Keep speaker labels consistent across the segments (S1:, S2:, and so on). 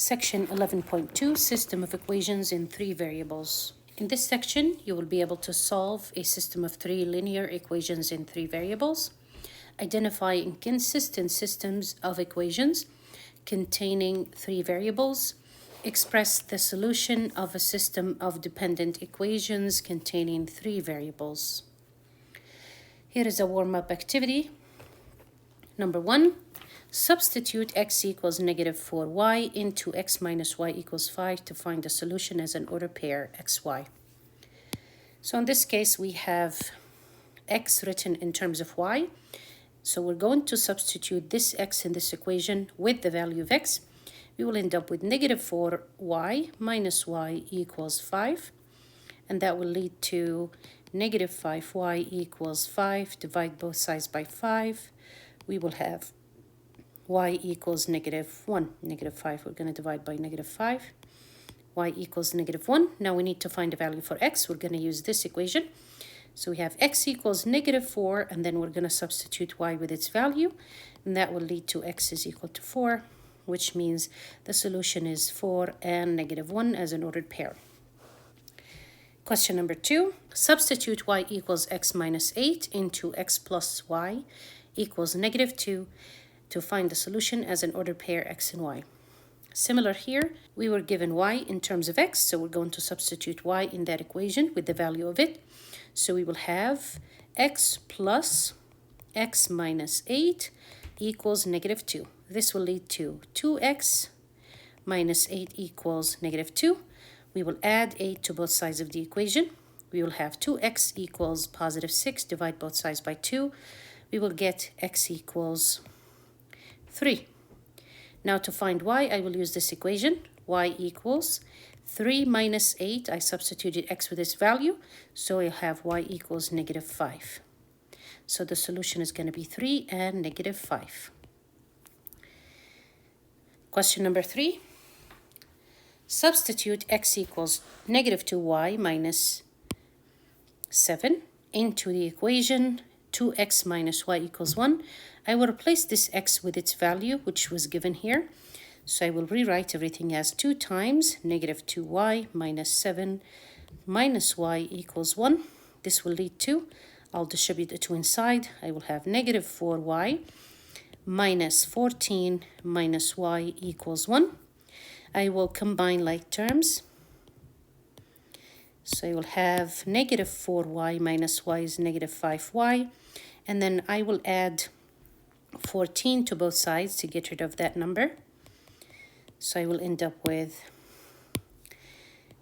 S1: Section 11.2, System of Equations in 3 Variables. In this section, you will be able to solve a system of 3 linear equations in 3 variables, identify inconsistent systems of equations containing 3 variables, express the solution of a system of dependent equations containing 3 variables. Here is a warm-up activity. Number 1. Substitute x equals negative 4y into x minus y equals 5 to find the solution as an ordered pair xy. So in this case, we have x written in terms of y. So we're going to substitute this x in this equation with the value of x. We will end up with negative 4y minus y equals 5. And that will lead to negative 5y equals 5. Divide both sides by 5. We will have y equals negative 1. Negative 5, we're going to divide by negative 5. Y equals negative 1. Now we need to find a value for x. We're going to use this equation. So we have x equals negative 4, and then we're going to substitute y with its value. And that will lead to x is equal to 4, which means the solution is 4 and negative 1 as an ordered pair. Question number 2. Substitute y equals x minus 8 into x plus y equals negative 2 to find the solution as an ordered pair x and y. Similar here, we were given y in terms of x, so we're going to substitute y in that equation with the value of it. So we will have x plus x minus 8 equals negative 2. This will lead to 2x minus 8 equals negative 2. We will add 8 to both sides of the equation. We will have 2x equals positive 6. Divide both sides by 2. We will get x equals 3. Now to find y, I will use this equation. Y equals 3 minus 8. I substituted x with its value, so I'll have y equals negative 5. So the solution is going to be 3 and negative 5. Question number 3. Substitute x equals negative 2y minus 7 into the equation 2x minus y equals 1. I will replace this x with its value, which was given here. So I will rewrite everything as 2 times negative 2y minus 7 minus y equals 1. This will lead to, I'll distribute the 2 inside. I will have negative 4y minus 14 minus y equals 1. I will combine like terms. So I will have negative 4y minus y is negative 5y. And then I will add 14 to both sides to get rid of that number. So I will end up with,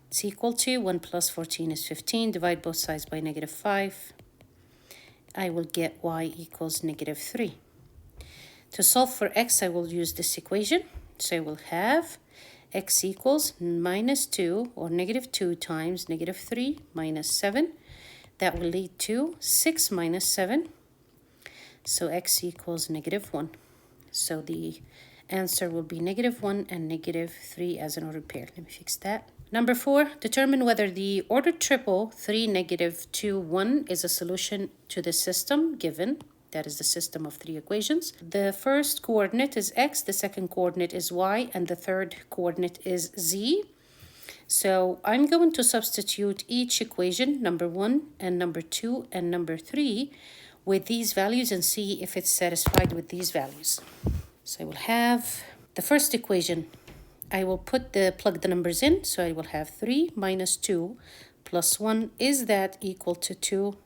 S1: it's equal to 1 plus 14 is 15. Divide both sides by negative 5. I will get y equals negative 3. To solve for x, I will use this equation. So I will have x equals minus 2 or negative 2 times negative 3 minus 7. That will lead to 6 minus 7. So x equals negative 1. So the answer will be negative 1 and negative 3 as an ordered pair. Let me fix that. Number 4, determine whether the ordered triple 3, negative 2, 1 is a solution to the system given. That is the system of 3 equations. The first coordinate is x, the second coordinate is y, and the third coordinate is z. So I'm going to substitute each equation, number 1 and number 2 and number 3, with these values and see if it's satisfied with these values. So I will have the first equation. I will plug the numbers in. So I will have 3 minus 2 plus 1. Is that equal to 2?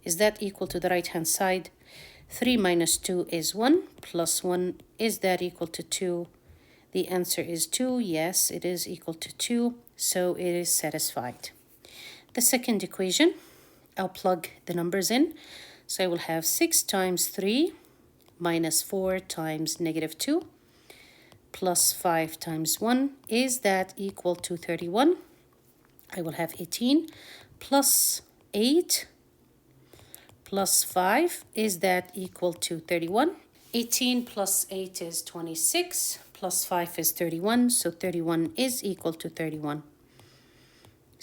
S1: Is that equal to the right-hand side? 3 minus 2 is 1 plus 1. Is that equal to 2? The answer is 2. Yes, it is equal to 2. So it is satisfied. The second equation, I'll plug the numbers in. So I will have 6 times 3 minus 4 times negative 2 plus 5 times 1. Is that equal to 31? I will have 18 plus 8 plus 5. Is that equal to 31? 18 plus 8 is 26 plus 5 is 31. So 31 is equal to 31.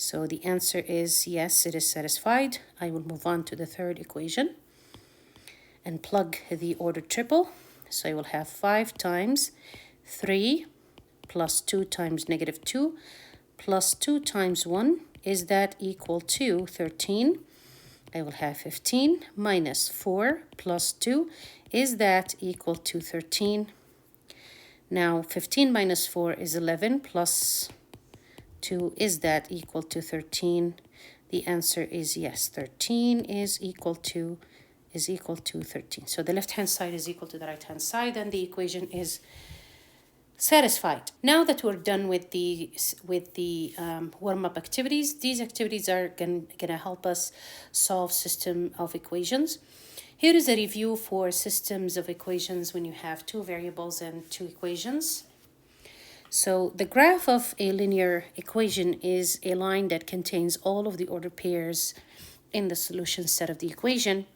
S1: So the answer is yes, it is satisfied. I will move on to the third equation and plug the ordered triple. So I will have 5 times 3 plus 2 times negative 2 plus 2 times 1. Is that equal to 13? I will have 15 minus 4 plus 2. Is that equal to 13? Now 15 minus 4 is 11 plus 2. Is that equal to 13? The answer is yes. 13 is equal to 13. So the left-hand side is equal to the right-hand side, and the equation is satisfied. Now that we're done with the warm-up activities, these activities are gonna help us solve system of equations. Here is a review for systems of equations when you have two variables and two equations. So the graph of a linear equation is a line that contains all of the ordered pairs in the solution set of the equation.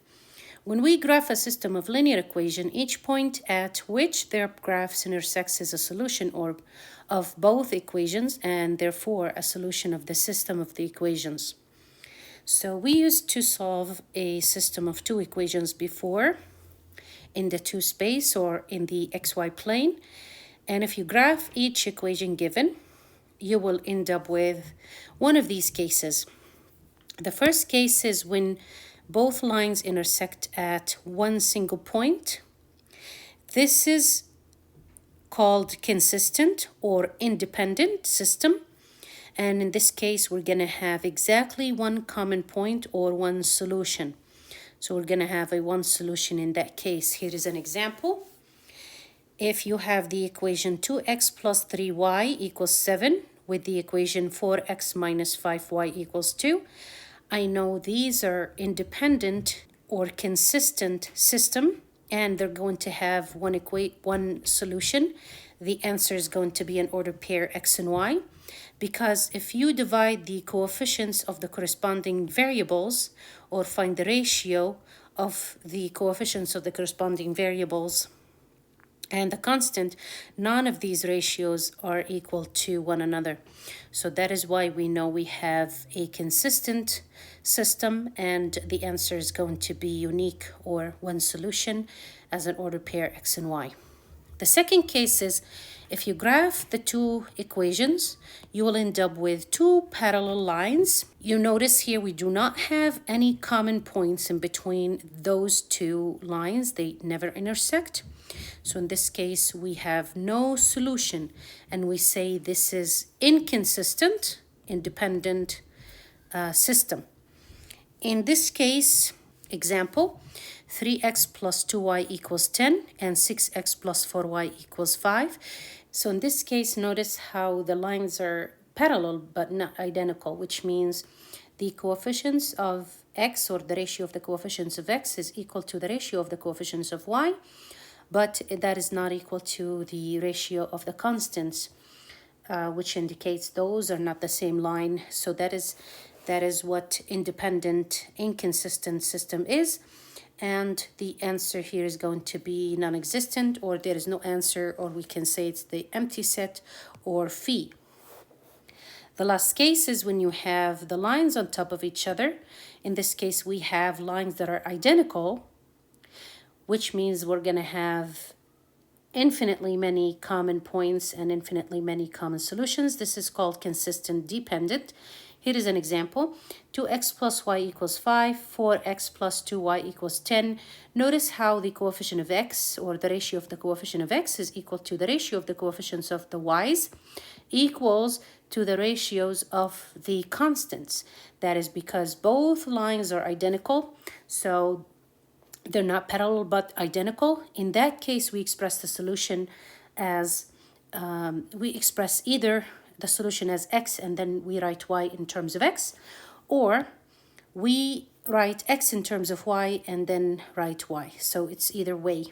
S1: When we graph a system of linear equation, each point at which their graphs intersects is a solution of both equations, and therefore a solution of the system of the equations. So we used to solve a system of two equations before in the two space or in the xy plane. And if you graph each equation given, you will end up with one of these cases. The first case is when both lines intersect at one single point. This is called consistent or independent system. And in this case, we're going to have exactly one common point or one solution. So we're going to have a one solution in that case. Here is an example. If you have the equation 2x plus 3y equals 7 with the equation 4x minus 5y equals 2, I know these are independent or consistent system, and they're going to have one solution. The answer is going to be an ordered pair x and y, because if you divide the coefficients of the corresponding variables or find the ratio of the coefficients of the corresponding variables and the constant, none of these ratios are equal to one another. So that is why we know we have a consistent system, and the answer is going to be unique or one solution as an ordered pair x and y. The second case is if you graph the two equations, you will end up with two parallel lines. You notice here we do not have any common points in between those two lines. They never intersect. So in this case, we have no solution, and we say this is inconsistent, independent system. In this case, example, 3x plus 2y equals 10 and 6x plus 4y equals 5. So in this case, notice how the lines are parallel but not identical, which means the coefficients of x, or the ratio of the coefficients of x, is equal to the ratio of the coefficients of y, but that is not equal to the ratio of the constants, which indicates those are not the same line. So that is what independent, inconsistent system is. And the answer here is going to be non-existent, or there is no answer, or we can say it's the empty set or phi. The last case is when you have the lines on top of each other. In this case, we have lines that are identical, which means we're going to have infinitely many common points and infinitely many common solutions. This is called consistent dependent. Here is an example. 2x plus y equals 5, 4x plus 2y equals 10. Notice how the coefficient of x, or the ratio of the coefficient of x, is equal to the ratio of the coefficients of the y's equals to the ratios of the constants. That is because both lines are identical, so they're not parallel but identical. In that case, we express the solution as, we express either the solution as x and then we write y in terms of x, or we write x in terms of y and then write y. So it's either way.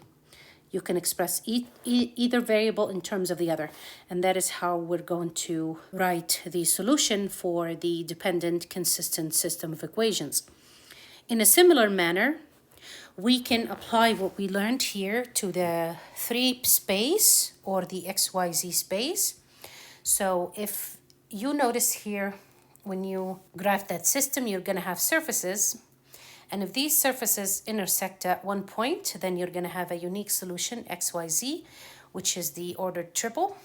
S1: You can express either variable in terms of the other. And that is how we're going to write the solution for the dependent consistent system of equations. In a similar manner, we can apply what we learned here to the 3 space or the XYZ space. So if you notice here, when you graph that system, you're going to have surfaces. And if these surfaces intersect at one point, then you're going to have a unique solution, XYZ, which is the ordered triple.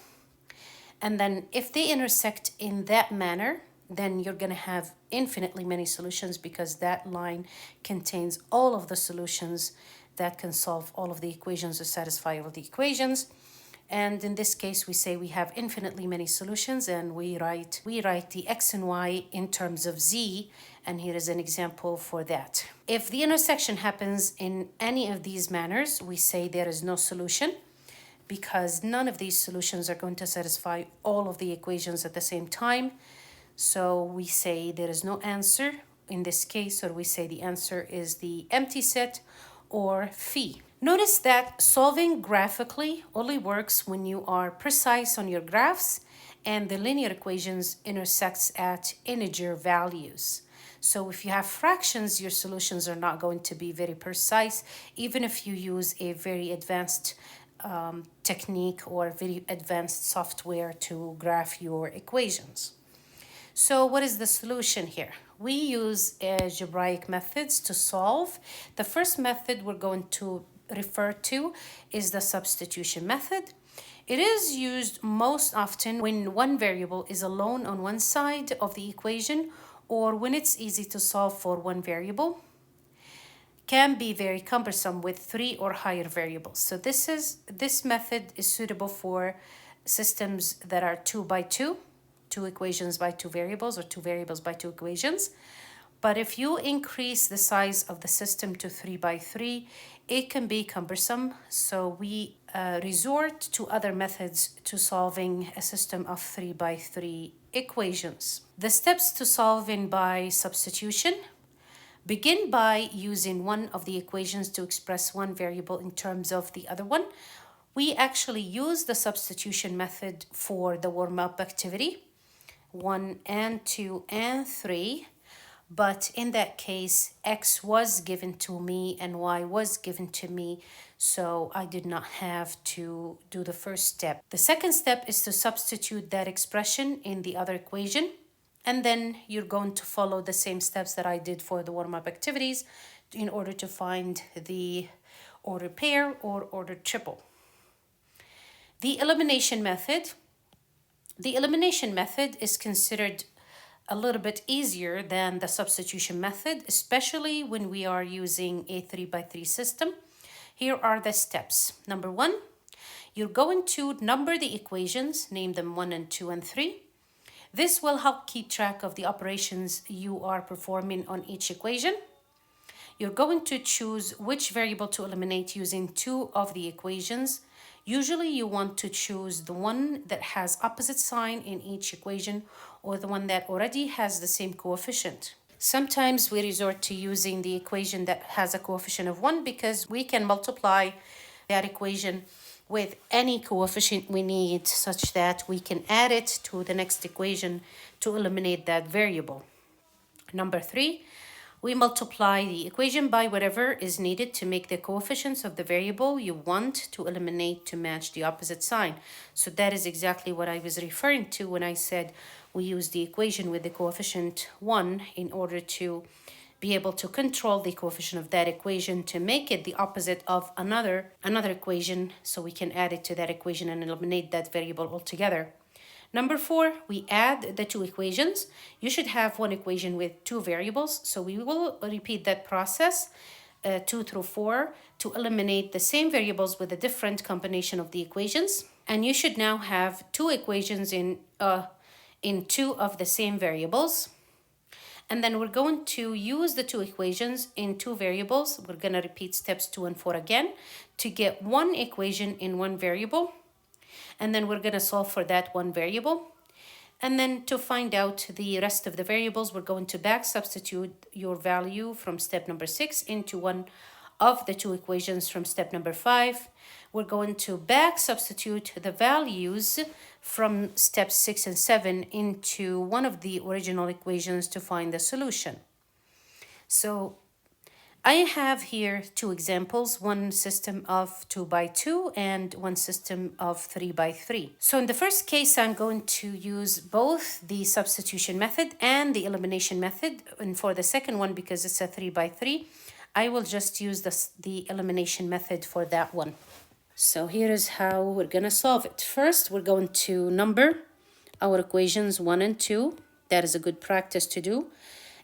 S1: And then if they intersect in that manner, then you're going to have infinitely many solutions because that line contains all of the solutions that can solve all of the equations or satisfy all of the equations. And in this case, we say we have infinitely many solutions, and we write the x and y in terms of z, and here is an example for that. If the intersection happens in any of these manners, we say there is no solution, because none of these solutions are going to satisfy all of the equations at the same time. So we say there is no answer in this case, or we say the answer is the empty set or phi. Notice that solving graphically only works when you are precise on your graphs and the linear equations intersects at integer values. So if you have fractions, your solutions are not going to be very precise, even if you use a very advanced technique or very advanced software to graph your equations. So what is the solution here? We use algebraic methods to solve. The first method we're going to refer to is the substitution method. It is used most often when one variable is alone on one side of the equation, or when it's easy to solve for one variable. Can be very cumbersome with 3 or higher variables. So this method is suitable for systems that are 2 by 2 equations by 2 variables, or 2 variables by 2 equations. But if you increase the size of the system to 3 by 3, it can be cumbersome. So we resort to other methods to solving a system of 3 by 3 equations. The steps to solving by substitution: begin by using one of the equations to express one variable in terms of the other one. We actually use the substitution method for the warm-up activity 1 and 2 and 3, but in that case x was given to me and y was given to me, so I did not have to do the first step. The second step is to substitute that expression in the other equation, and then you're going to follow the same steps that I did for the warm-up activities in order to find the ordered pair or ordered triple. The elimination method. The elimination method is considered a little bit easier than the substitution method, especially when we are using a 3 by 3 system. Here are the steps. Number 1, you're going to number the equations, name them 1 and 2 and 3. This will help keep track of the operations you are performing on each equation. You're going to choose which variable to eliminate using 2 of the equations. Usually you want to choose the one that has opposite sign in each equation, or the one that already has the same coefficient. Sometimes we resort to using the equation that has a coefficient of 1 because we can multiply that equation with any coefficient we need, such that we can add it to the next equation to eliminate that variable. Number 3, we multiply the equation by whatever is needed to make the coefficients of the variable you want to eliminate to match the opposite sign. So that is exactly what I was referring to when I said we use the equation with the coefficient 1 in order to be able to control the coefficient of that equation to make it the opposite of another equation, so we can add it to that equation and eliminate that variable altogether. Number 4, we add the 2 equations. You should have one equation with 2 variables, so we will repeat that process 2 through 4 to eliminate the same variables with a different combination of the equations. And you should now have 2 equations in 2 of the same variables. And then we're going to use the 2 equations in 2 variables. We're going to repeat steps 2 and 4 again to get one equation in one variable. And then we're going to solve for that one variable. And then to find out the rest of the variables, we're going to back substitute your value from step number 6 into one of the 2 equations from step number 5. We're going to back substitute the values from steps 6 and 7 into one of the original equations to find the solution. So I have here 2 examples, one system of 2 by 2 and one system of 3 by 3. So in the first case, I'm going to use both the substitution method and the elimination method. And for the second one, because it's a 3 by 3, I will just use the elimination method for that one. So here is how we're going to solve it. First, we're going to number our equations 1 and 2. That is a good practice to do.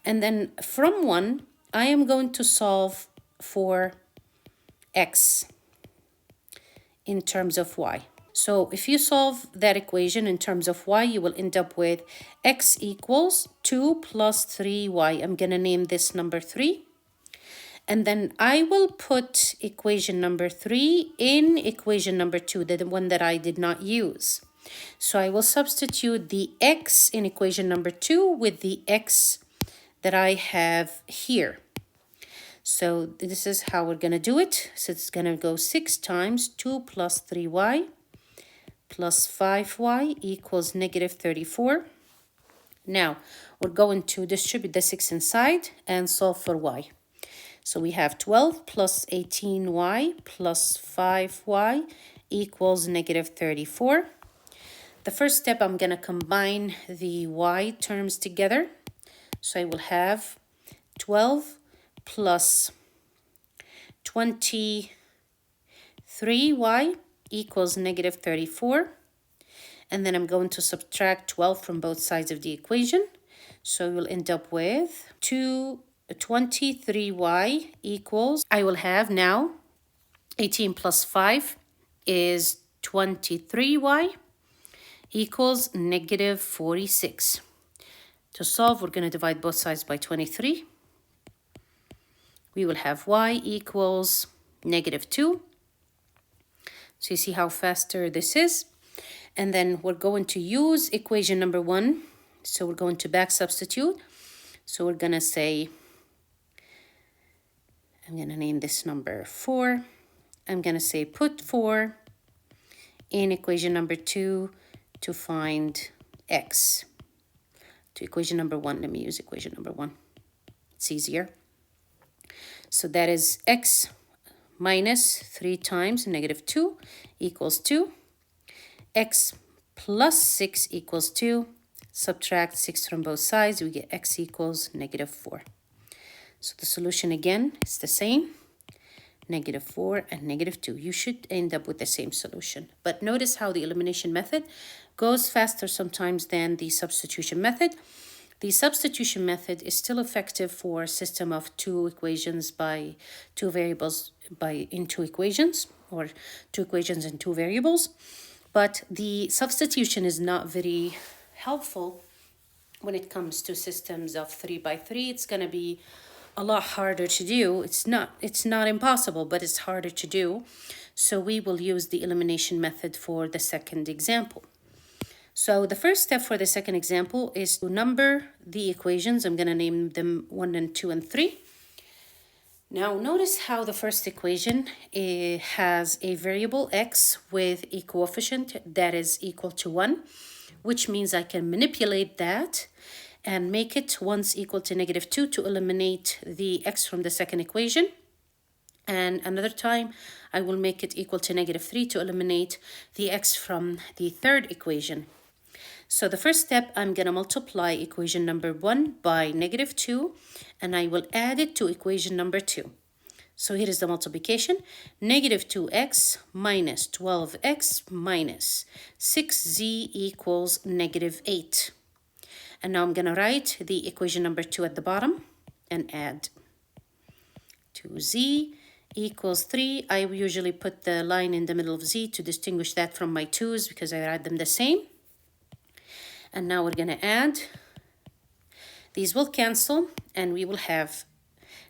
S1: And then from 1, I am going to solve for x in terms of y. So if you solve that equation in terms of y, you will end up with x equals 2 plus 3y. I'm going to name this number 3. And then I will put equation number 3 in equation number 2, the one that I did not use. So I will substitute the x in equation number 2 with the x that I have here. So this is how we're going to do it. So it's going to go 6 times 2 plus 3y plus 5y equals negative 34. Now, we're going to distribute the 6 inside and solve for y. So we have 12 plus 18y plus 5y equals negative 34. The first step, I'm going to combine the y terms together. So I will have 12 plus 23y equals negative 34. And then I'm going to subtract 12 from both sides of the equation. So we'll end up with 23y equals, I will have now 18 plus 5 is 23y equals negative 46. To solve, we're going to divide both sides by 23. We will have y equals negative 2. So you see how faster this is. And then we're going to use equation number 1. So we're going to back substitute. So we're going to say, I'm going to name this number 4. I'm going to say put 4 in equation number 2 to find x. To equation number 1, let me use equation number 1. It's easier. So that is x minus 3 times negative 2 equals 2. X plus 6 equals 2. Subtract 6 from both sides, we get x equals negative 4. So the solution again is the same, negative 4 and negative 2. You should end up with the same solution. But notice how the elimination method goes faster sometimes than the substitution method. The substitution method is still effective for a system of 2 equations by 2 variables in 2 equations, or 2 equations and 2 variables. But the substitution is not very helpful when it comes to systems of 3 by 3. It's going to be a lot harder to do. It's not impossible, but it's harder to do. So we will use the elimination method for the second example. So the first step for the second example is to number the equations. I'm going to name them 1 and 2 and 3. Now notice how the first equation has a variable x with a coefficient that is equal to 1, which means I can manipulate that and make it once equal to negative 2 to eliminate the x from the second equation. And another time, I will make it equal to negative 3 to eliminate the x from the third equation. So the first step, I'm going to multiply equation number 1 by negative 2, and I will add it to equation number 2. So here is the multiplication. Negative 2x minus 12x minus 6z equals negative 8. And now I'm going to write the equation number 2 at the bottom and add 2z equals 3. I usually put the line in the middle of z to distinguish that from my 2's because I write them the same. And now we're going to add. These will cancel, and we will have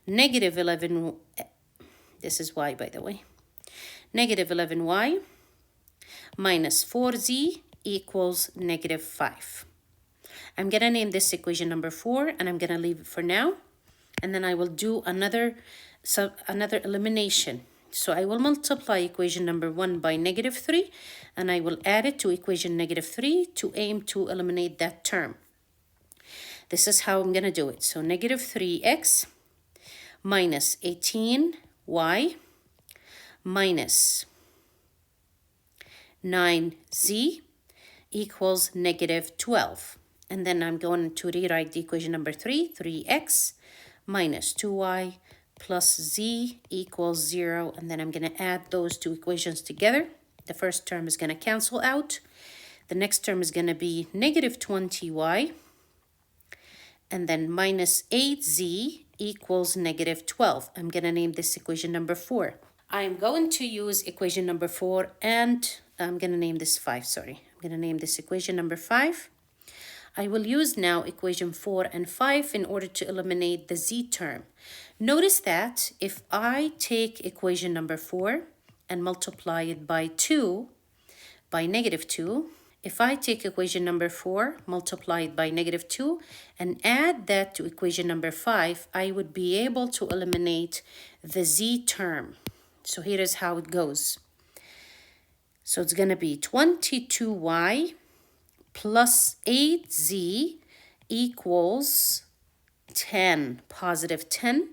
S1: negative 11. This is y, by the way. Negative 11y minus 4z equals negative 5. I'm going to name this equation number 4, and I'm going to leave it for now. And then I will do another elimination. So I will multiply equation number 1 by negative 3, and I will add it to equation negative 3 to aim to eliminate that term. This is how I'm going to do it. So negative 3x minus 18y minus 9z equals negative 12. And then I'm going to rewrite the equation number 3, 3x minus 2y plus z equals 0. And then I'm going to add those two equations together. The first term is going to cancel out. The next term is going to be negative 20y, and then minus 8z equals negative 12. I'm going to name this equation number 4. I'm going to use equation number 4, and I'm going to name this 5, sorry. I'm going to name this equation number 5. I will use now equation 4 and 5 in order to eliminate the z term. Notice that if I take equation number 4 and multiply it by 2, by negative 2, if I take equation number 4, multiply it by negative 2, and add that to equation number 5, I would be able to eliminate the z term. So here is how it goes. So it's going to be 22y plus 8z equals 10, positive 10.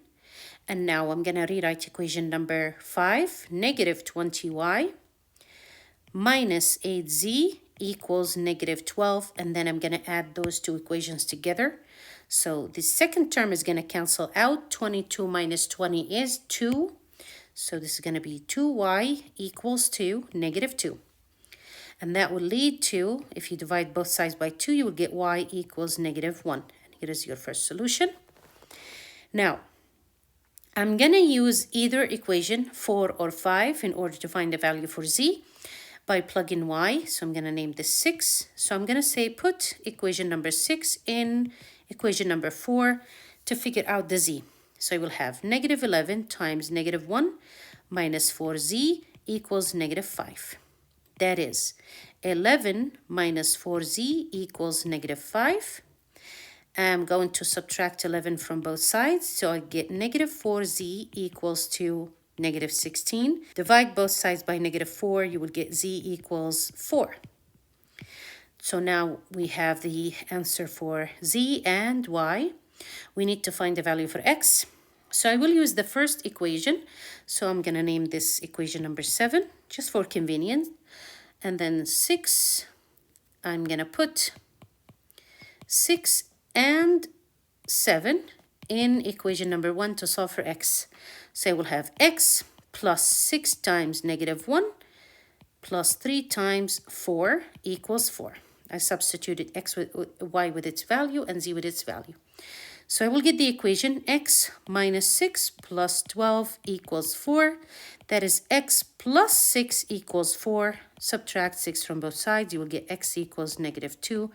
S1: And now I'm going to rewrite equation number 5, negative 20y minus 8z equals negative 12. And then I'm going to add those two equations together. So the second term is going to cancel out. 22 minus 20 is 2. So this is going to be 2y equals to negative 2. And that will lead to, if you divide both sides by 2, you will get y equals negative 1. And here is your first solution. Now, I'm going to use either equation 4 or 5 in order to find the value for z by plugging y. So I'm going to name this 6. So I'm going to say put equation number 6 in equation number 4 to figure out the z. So I will have negative 11 times negative 1 minus 4z equals negative 5. That is 11 minus 4z equals negative 5. I'm going to subtract 11 from both sides, so I get negative 4z equals to negative 16. Divide both sides by negative 4, you will get z equals 4. So now we have the answer for z and y. We need to find the value for x. So I will use the first equation. So I'm going to name this equation number 7, just for convenience. And then 6, I'm going to put 6 and 7 in equation number 1 to solve for x. So I will have x plus 6 times negative 1 plus 3 times 4 equals 4. I substituted x with y with its value and z with its value. So I will get the equation x minus 6 plus 12 equals 4. That is x plus 6 equals 4. Subtract 6 from both sides. You will get x equals negative 2.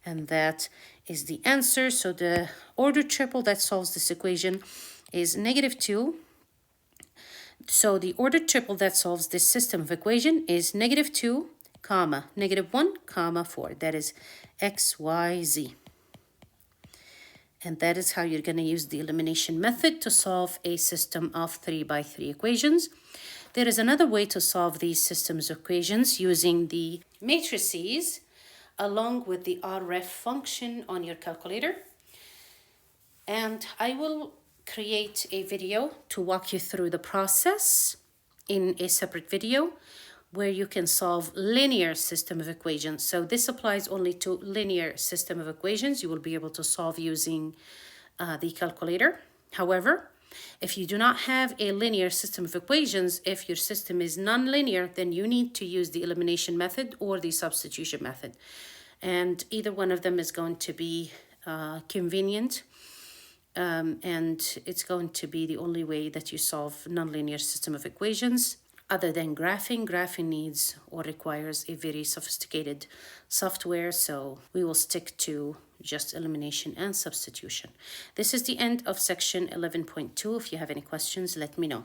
S1: And that is the answer. So the order triple that solves this equation is negative 2. So the order triple that solves this system of equation is negative 2, comma, negative 1, comma 4. That is x, y, z. And that is how you're going to use the elimination method to solve a system of 3 by 3 equations. There is another way to solve these systems of equations using the matrices along with the RF function on your calculator. And I will create a video to walk you through the process in a separate video where you can solve linear system of equations. So this applies only to linear system of equations. You will be able to solve using the calculator. However, if you do not have a linear system of equations, if your system is nonlinear, then you need to use the elimination method or the substitution method. And either one of them is going to be convenient. And it's going to be the only way that you solve nonlinear system of equations. Other than graphing, graphing needs or requires a very sophisticated software, so we will stick to just elimination and substitution. This is the end of section 11.2. If you have any questions, let me know.